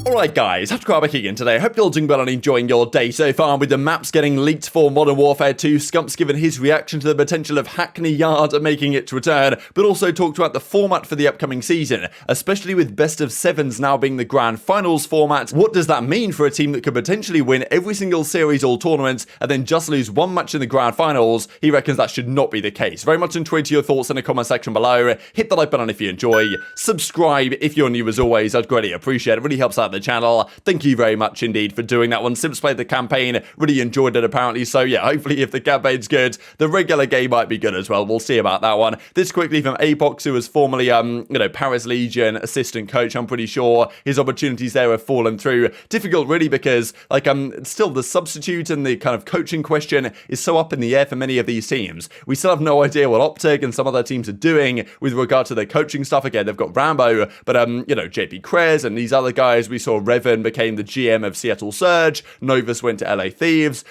Alright guys, TacticalRab back again today. I hope you're all doing well and enjoying your day so far. With the maps getting leaked for Modern Warfare 2, Scump's given his reaction to the potential of Hackney Yard making its return, but also talked about the format for the upcoming season, especially with best of sevens now being the grand finals format. What does that mean for a team that could potentially win every single series or tournament and then just lose one match in the grand finals? He reckons that should not be the case. Very much intrigued to your thoughts in the comment section below. Hit the like button if you enjoy. Subscribe if you're new as always. I'd greatly appreciate it. It really helps out the channel. Thank you very much indeed for doing that one. Simp's played the campaign, really enjoyed it apparently, so yeah, hopefully if the campaign's good, the regular game might be good as well. We'll see about that one. This quickly from aBeZy, who was formerly Paris Legion assistant coach. I'm pretty sure his opportunities there have fallen through. Difficult really because still the substitute and the kind of coaching question is so up in the air for many of these teams. We still have no idea what OpTic and some other teams are doing with regard to their coaching stuff. Again, they've got Rambo, but JP Krez and these other guys. We saw Revan became the GM of Seattle Surge. Novus went to LA Thieves.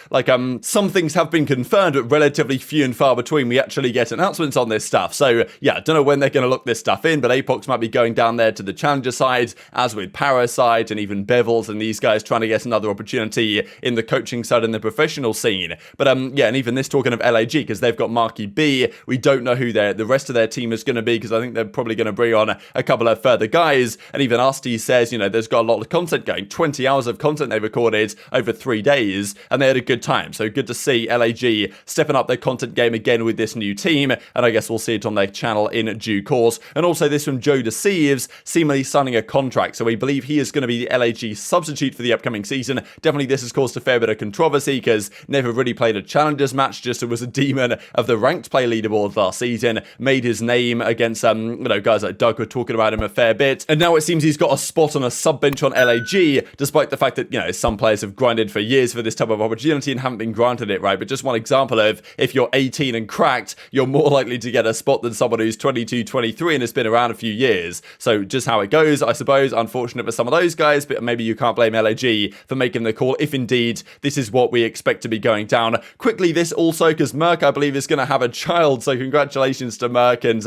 Some things have been confirmed, but relatively few and far between. We actually get announcements on this stuff. So yeah, I don't know when they're going to look this stuff in, but aBeZy might be going down there to the challenger side, as with Parasite and even Bevels and these guys trying to get another opportunity in the coaching side and the professional scene. But yeah, and even this talking of LAG, because they've got Marky B. We don't know who the rest of their team is going to be, because I think they're probably going to bring on a couple of further guys. And even Arcitys says, there's got a lot of content going. 20 hours of content they recorded over 3 days, and they had a good time. So good to see LAG stepping up their content game again with this new team, and I guess we'll see it on their channel in due course. And also this from Joe Deceives, seemingly signing a contract, so we believe he is going to be the LAG substitute for the upcoming season. Definitely this has caused a fair bit of controversy, because never really played a challengers match, just was a demon of the ranked play leaderboard last season, made his name against guys like Doug were talking about him a fair bit, and now it seems he's got a spot on a sub bench on LAG, despite the fact that some players have grinded for years for this type of opportunity and haven't been granted it, right? But just one example of, if you're 18 and cracked, you're more likely to get a spot than someone who's 22, 23 and has been around a few years. So just how it goes, I suppose. Unfortunate for some of those guys, but maybe you can't blame LAG for making the call, if indeed this is what we expect to be going down. Quickly, this also, because Merc, I believe, is going to have a child, so congratulations to Merc and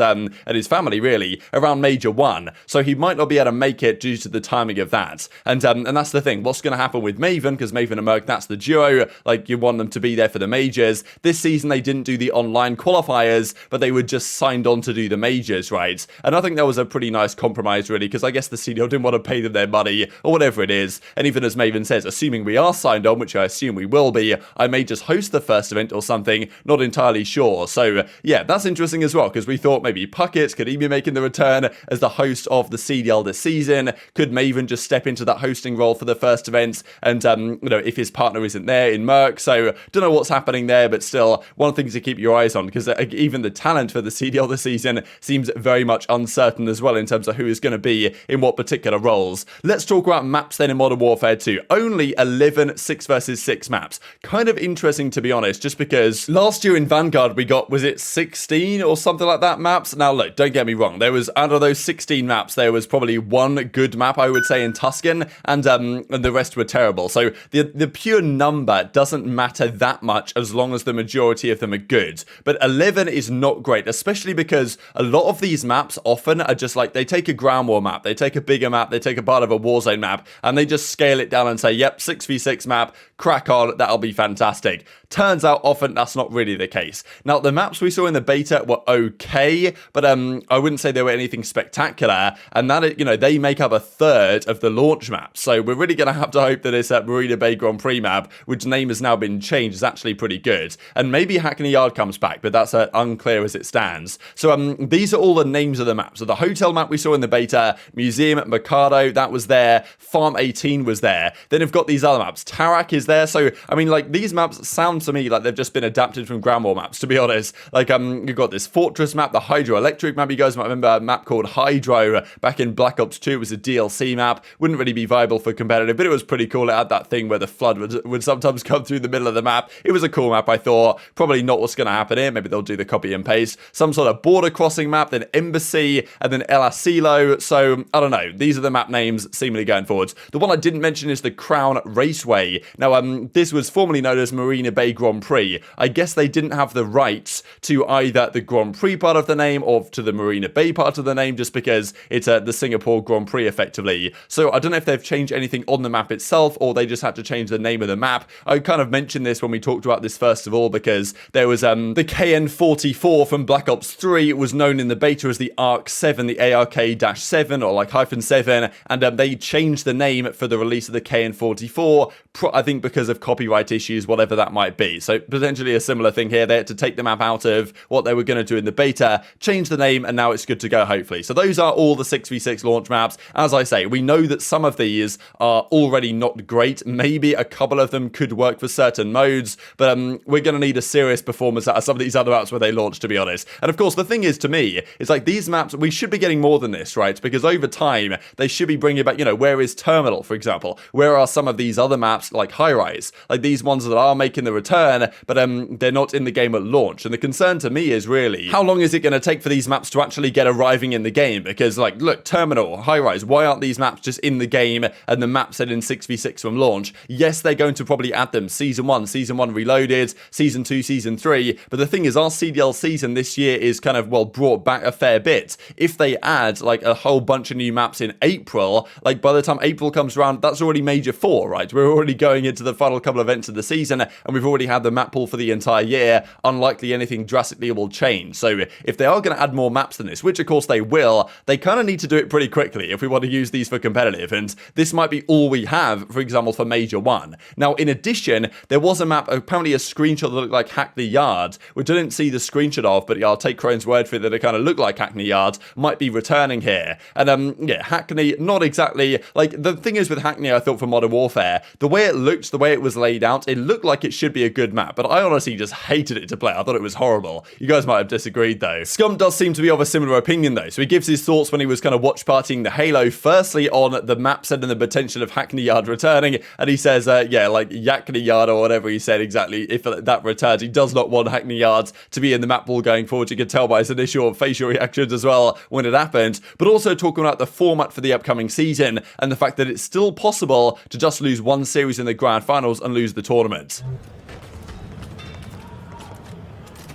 his family, really, around Major 1. So he might not be able to make it due to the timing of that. And that's the thing. What's going to happen with Maven, because Maven and Merc, that's the duo, you want them to be there for the majors. This season they didn't do the online qualifiers, but they were just signed on to do the majors, right? And I think that was a pretty nice compromise, really, because I guess the CDL didn't want to pay them their money or whatever it is. And even as Maven says, assuming we are signed on, which I assume we will be, I may just host the first event or something, not entirely sure. So yeah, that's interesting as well, because we thought maybe Puckett, could he be making the return as the host of the CDL this season? Could Maven just step into that hosting role for the first event, and if his partner isn't there in Merc? So don't know what's happening there, but still one thing to keep your eyes on, because even the talent for the CDL this season seems very much uncertain as well in terms of who is going to be in what particular roles. Let's talk about maps then in Modern Warfare 2. Only 11 6 versus 6 maps. Kind of interesting, to be honest, just because last year in Vanguard we got, was it 16 or something like that maps? Now look, don't get me wrong, there was, out of those 16 maps, there was probably one good map, I would say, in Tuscan, and the rest were terrible. So the pure number doesn't matter that much as long as the majority of them are good. But 11 is not great, especially because a lot of these maps often are just they take a ground war map, they take a bigger map, they take a part of a warzone map, and they just scale it down and say, yep, 6v6 map, crack on, that'll be fantastic. Turns out often that's not really the case. Now, the maps we saw in the beta were okay, but I wouldn't say they were anything spectacular, and that, they make up a third of the launch map. So we're really going to have to hope that this Marina Bay Grand Prix map, which name has now been changed, is actually pretty good. And maybe Hackney Yard comes back, but that's unclear as it stands. So these are all the names of the maps. So the hotel map we saw in the beta, Museum at Mercado, that was there, Farm 18 was there. Then you've got these other maps. Tarak is there. So, I mean, these maps sound to me like they've just been adapted from ground war maps, to be honest. You've got this Fortress map, the Hydroelectric map. You guys might remember a map called Hydro back in Black Ops 2. It was a DLC map. Wouldn't really be viable for competitive, but it was pretty cool. It had that thing where the flood would sometimes come through the middle of the map. It was a cool map, I thought. Probably not what's going to happen here. Maybe they'll do the copy and paste. Some sort of border crossing map, then Embassy, and then El Asilo. So, I don't know. These are the map names seemingly going forwards. The one I didn't mention is the Crown Raceway. Now, this was formerly known as Marina Bay Grand Prix. I guess they didn't have the rights to either the Grand Prix part of the name or to the Marina Bay part of the name, just because it's the Singapore Grand Prix, effectively. So I don't know if they've changed anything on the map itself, or they just had to change the name of the map. I kind of mentioned this when we talked about this first of all, because there was the KN-44 from Black Ops 3. It was known in the beta as the ARC-7, the ARK-7 or like -7, and they changed the name for the release of the KN-44, I think because of copyright issues, whatever that might be. So potentially a similar thing here. They had to take the map out of what they were going to do in the beta, change the name, and now it's good to go, hopefully. So those are all the 6v6 launch maps. As I say, we know that some of these are already not great. Maybe a couple of them could work for certain modes, but we're going to need a serious performance out of some of these other maps where they launch, to be honest. And of course, the thing is, to me, it's like these maps, we should be getting more than this, right? Because over time, they should be bringing back, you know, where is Terminal, for example? Where are some of these other maps, like High Rise? Like these ones that are making the return, but they're not in the game at launch. And the concern to me is really, how long is it going to take for these maps to actually get arriving in the game? Because, like, look, Terminal, High Rise, why aren't these maps just in the game and the map set in 6v6 from launch? Yes, they're going to probably add them Season 1 Reloaded, Season 2, Season 3, but the thing is, our CDL season this year is kind of, well, brought back a fair bit. If they add, like, a whole bunch of new maps in April, like, by the time April comes around, that's already Major 4, right? We're already going into the final couple of events of the season, and we've already had the map pool for the entire year. Unlikely anything drastically will change. So if they are going to add more maps than this, which of course they will, they kind of need to do it pretty quickly if we want to use these for competitive, and this might be all we have, for example, for Major 1. Now, in addition, there was a map, apparently a screenshot that looked like Hackney Yard, which I didn't see the screenshot of, but yeah, I'll take Crone's word for it that it kind of looked like Hackney Yard, might be returning here. And yeah, Hackney, not exactly, like, the thing is with Hackney, I thought for Modern Warfare, the way it looked, the way it was laid out, it looked like it should be a good map, but I honestly just hated it to play. I thought it was horrible. You guys might have disagreed though. Scump does seem to be of a similar opinion though, so he gives his thoughts when he was kind of watch partying the Halo, firstly on the map set and the potential of Hackney Yard returning, and he says, yeah, like Hackney Yard or whatever he said exactly, if that returns, he does not want Hackney Yard to be in the map pool going forward. You could tell by his initial facial reactions as well when it happened, but also talking about the format for the upcoming season and the fact that it's still possible to just lose one series in the grand finals and lose the tournament.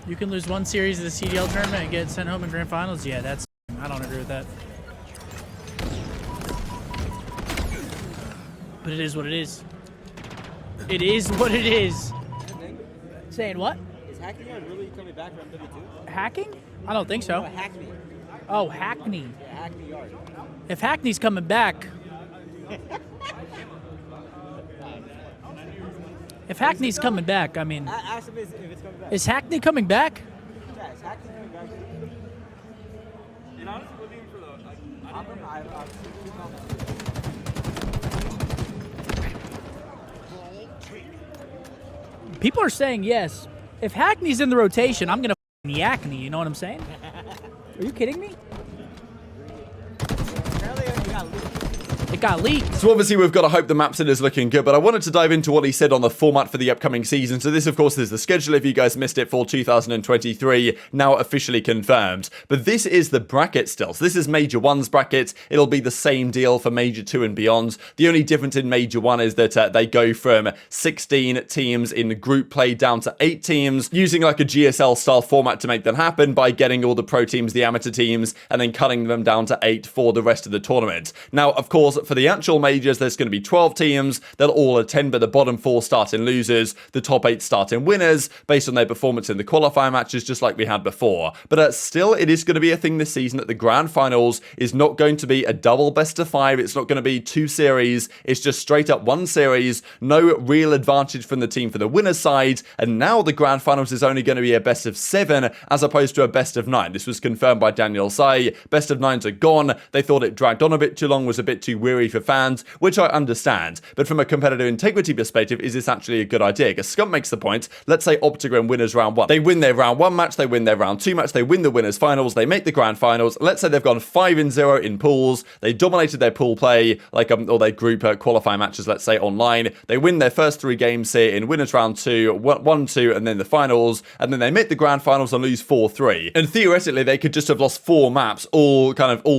You can lose one series of the CDL tournament and get sent home in grand finals? Yeah, I don't agree with that. But it is what it is. It is what it is. Saying what? Is Hackney really coming back from MW2? Hacking? I don't think so. No, Hackney. Oh, Hackney. Yeah, Hackney Yard. If Hackney's coming back... If Hackney's coming back, I mean... Ask him if it's coming back. Is Hackney coming back? Yeah, is Hackney coming back? And honestly, we're looking for the... People are saying yes. If Hackney's in the rotation, I'm going to Hackney, you know what I'm saying? Are you kidding me? It got leaked. So obviously we've got to hope the Mapset is looking good, but I wanted to dive into what he said on the format for the upcoming season. So this, of course, is the schedule, if you guys missed it, for 2023, now officially confirmed. But this is the bracket still. So this is Major 1's bracket. It'll be the same deal for Major 2 and beyond. The only difference in Major 1 is that they go from 16 teams in group play down to 8 teams, using like a GSL-style format to make that happen by getting all the pro teams, the amateur teams, and then cutting them down to 8 for the rest of the tournament. Now, of course, for the actual majors, there's going to be 12 teams. They'll all attend, but the bottom 4 start in losers, the top 8 start in winners, based on their performance in the qualifier matches, just like we had before. But still, it is going to be a thing this season that the grand finals is not going to be a double best of 5. It's not going to be 2 series. It's just straight up 1 series. No real advantage from the team for the winner's side. And now the grand finals is only going to be a best of 7 as opposed to a best of 9. This was confirmed by Daniel Say. Best of 9s are gone. They thought it dragged on a bit too long, was a bit too weary for fans, which I understand. But from a competitive integrity perspective, is this actually a good idea? Because Scump makes the point, let's say OpTic win winners round 1. They win their round 1 match, they win their round 2 match, they win the winners finals, they make the grand finals. Let's say they've gone 5-0 in pools, they dominated their pool play, like or their group qualifying matches, let's say online. They win their first 3 games here in winners round 2, 1-2, and then the finals, and then they make the grand finals and lose 4-3. And theoretically, they could just have lost 4 maps, all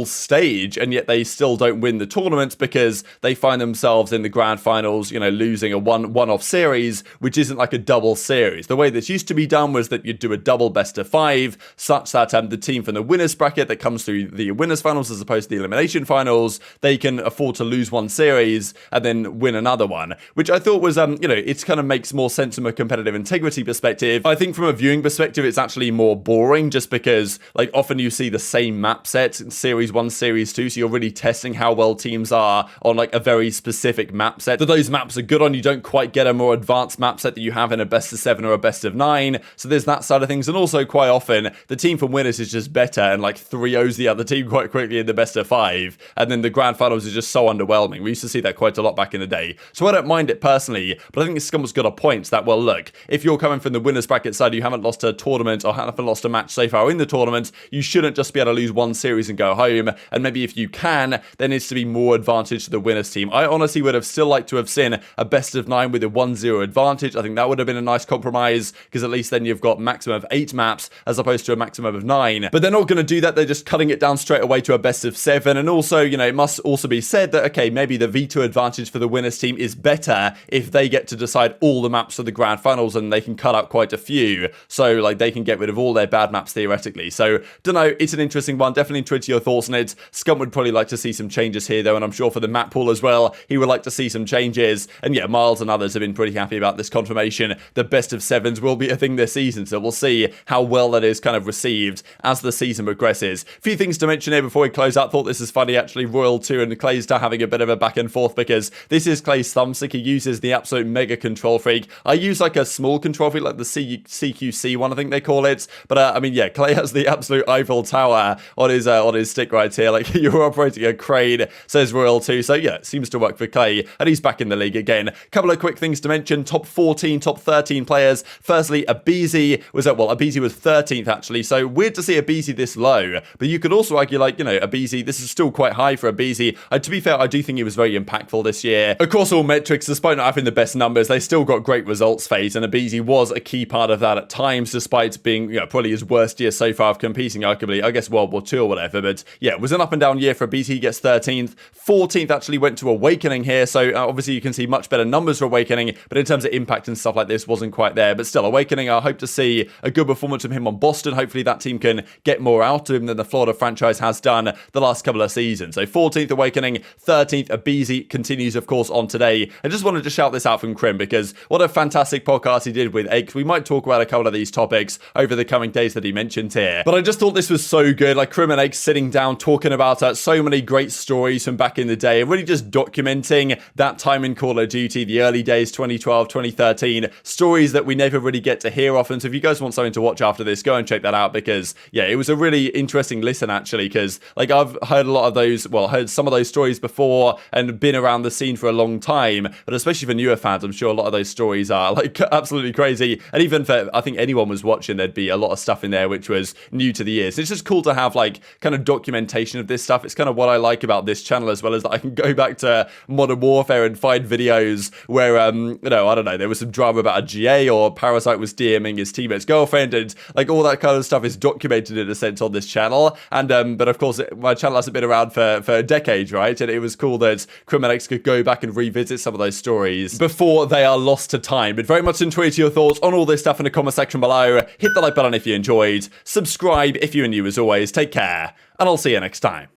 stage, and yet they still don't win the tournament tournaments because they find themselves in the grand finals, you know, losing a one-off series, which isn't like a double series. The way this used to be done was that you'd do a double best of 5, such that the team from the winners bracket that comes through the winners finals as opposed to the elimination finals, they can afford to lose one series and then win another one, which I thought was, you know, it kind of makes more sense from a competitive integrity perspective. I think from a viewing perspective, it's actually more boring just because, like, often you see the same map set in series 1, series 2, so you're really testing how well teams are on, like, a very specific map set that those maps are good on. You don't quite get a more advanced map set that you have in a best of 7 or a best of 9, so there's that side of things. And also, quite often, the team from winners is just better and, like, 3-0s the other team quite quickly in the best of 5, and then the grand finals is just so underwhelming. We used to see that quite a lot back in the day, so I don't mind it personally, but I think Scump's got a point that, well, look, if you're coming from the winners bracket side, you haven't lost a tournament or haven't lost a match so far in the tournament, you shouldn't just be able to lose one series and go home, and maybe if you can, there needs to be more advantage to the winners team. I honestly would have still liked to have seen a best of 9 with a 1-0 advantage. I think that would have been a nice compromise, because at least then you've got maximum of 8 maps as opposed to a maximum of 9, but they're not going to do that. They're just cutting it down straight away to a best of 7, and also, you know, it must also be said that, okay, maybe the V2 advantage for the winners team is better if they get to decide all the maps for the grand finals and they can cut out quite a few, so like they can get rid of all their bad maps theoretically. So don't know, it's an interesting one. Definitely intrigued to your thoughts on it. Scump would probably like to see some changes here though, and I'm sure for the map pool as well, he would like to see some changes. And yeah, Miles and others have been pretty happy about this confirmation. The best of 7s will be a thing this season, so we'll see how well that is kind of received as the season progresses. Few things to mention here before we close out. Thought this is funny actually, Royal 2 and Claystar having a bit of a back and forth, because this is Clay's thumbstick. He uses the absolute mega control freak. I use like a small control freak, like the CQC one, I think they call it. But I mean, yeah, Clay has the absolute Eiffel Tower on his stick right here. Like, you're operating a crane, says Royal 2. So yeah, it seems to work for Clay, and he's back in the league again. Couple of quick things to mention. Top 14, top 13 players. Firstly, aBeZy was at, well, aBeZy was 13th actually. So weird to see aBeZy this low. But you could also argue, like, you know, aBeZy, this is still quite high for aBeZy. To be fair, I do think he was very impactful this year. Across all metrics, despite not having the best numbers, they still got great results, FaZe, and aBeZy was a key part of that at times, despite being, you know, probably his worst year so far of competing, arguably, I guess World War II or whatever. But yeah, it was an up and down year for aBeZy. He gets 13th. 14th actually went to Awakening here, so obviously you can see much better numbers for Awakening, but in terms of impact and stuff like this, wasn't quite there. But still, Awakening, I hope to see a good performance from him on Boston. Hopefully that team can get more out of him than the Florida franchise has done the last couple of seasons. So 14th Awakening, 13th aBeZy continues, of course, on today. I just wanted to shout this out from Crim, because what a fantastic podcast he did with Aches. We might talk about a couple of these topics over the coming days that he mentioned here, but I just thought this was so good. Like, Crim and Aches sitting down talking about so many great stories from back in the day, and really just documenting that time in Call of Duty, the early days, 2012, 2013, stories that we never really get to hear often. So if you guys want something to watch after this, go and check that out, because yeah, it was a really interesting listen actually, because like I've heard a lot of those, well, heard some of those stories before and been around the scene for a long time, but especially for newer fans, I'm sure a lot of those stories are like absolutely crazy. And even for, I think anyone was watching, there'd be a lot of stuff in there which was new to the ears. So it's just cool to have like kind of documentation of this stuff. It's kind of what I like about this channel, as well as that I can go back to Modern Warfare and find videos where, you know, I don't know, there was some drama about a GA, or Parasite was DMing his teammate's girlfriend, and like all that kind of stuff is documented in a sense on this channel. And but of course, my channel hasn't been around for decades, right? And it was cool that CleanX could go back and revisit some of those stories before they are lost to time. But very much enjoyed your thoughts on all this stuff in the comment section below. Hit the like button if you enjoyed. Subscribe if you're new as always. Take care, and I'll see you next time.